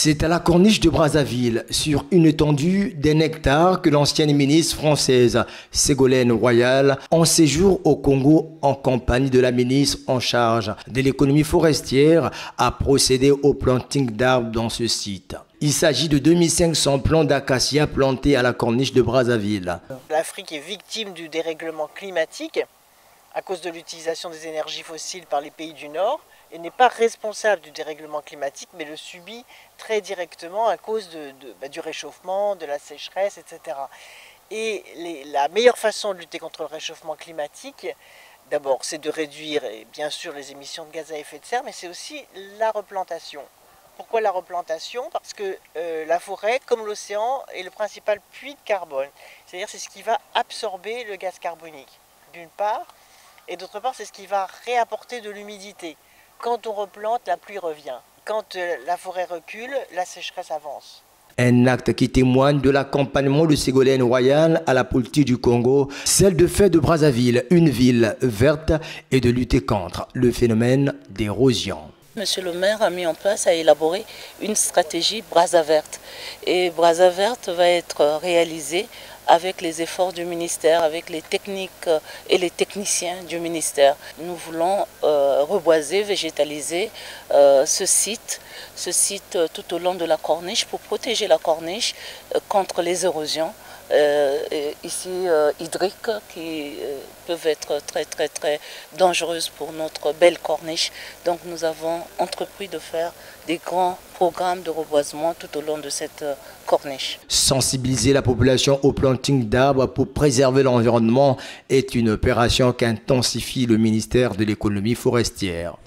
C'est à la corniche de Brazzaville, sur une étendue d'un hectare, que l'ancienne ministre française Ségolène Royal, en séjour au Congo en compagnie de la ministre en charge de l'économie forestière, a procédé au planting d'arbres dans ce site. Il s'agit de 2500 plants d'acacia plantés à la corniche de Brazzaville. L'Afrique est victime du dérèglement climatique à cause de l'utilisation des énergies fossiles par les pays du Nord et n'est pas responsable du dérèglement climatique, mais le subit très directement à cause du réchauffement, de la sécheresse, etc. Et la meilleure façon de lutter contre le réchauffement climatique, d'abord, c'est de réduire, bien sûr, les émissions de gaz à effet de serre, mais c'est aussi la replantation. Pourquoi la replantation? Parce que la forêt, comme l'océan, est le principal puits de carbone. C'est-à-dire c'est ce qui va absorber le gaz carbonique, d'une part, et d'autre part, c'est ce qui va réapporter de l'humidité. Quand on replante, la pluie revient. Quand la forêt recule, la sécheresse avance. Un acte qui témoigne de l'accompagnement de Ségolène Royal à la politique du Congo, celle de faire de Brazzaville une ville verte et de lutter contre le phénomène d'érosion. Monsieur le maire a mis en place, a élaboré une stratégie Brazzaverte. Et Brazzaverte va être réalisée avec les efforts du ministère, avec les techniques et les techniciens du ministère. Nous voulons reboiser, végétaliser ce site tout au long de la corniche pour protéger la corniche contre les érosions hydriques qui peuvent être très dangereuses pour notre belle corniche. Donc nous avons entrepris de faire des grands programmes de reboisement tout au long de cette corniche. Sensibiliser la population au planting d'arbres pour préserver l'environnement est une opération qu'intensifie le ministère de l'économie forestière.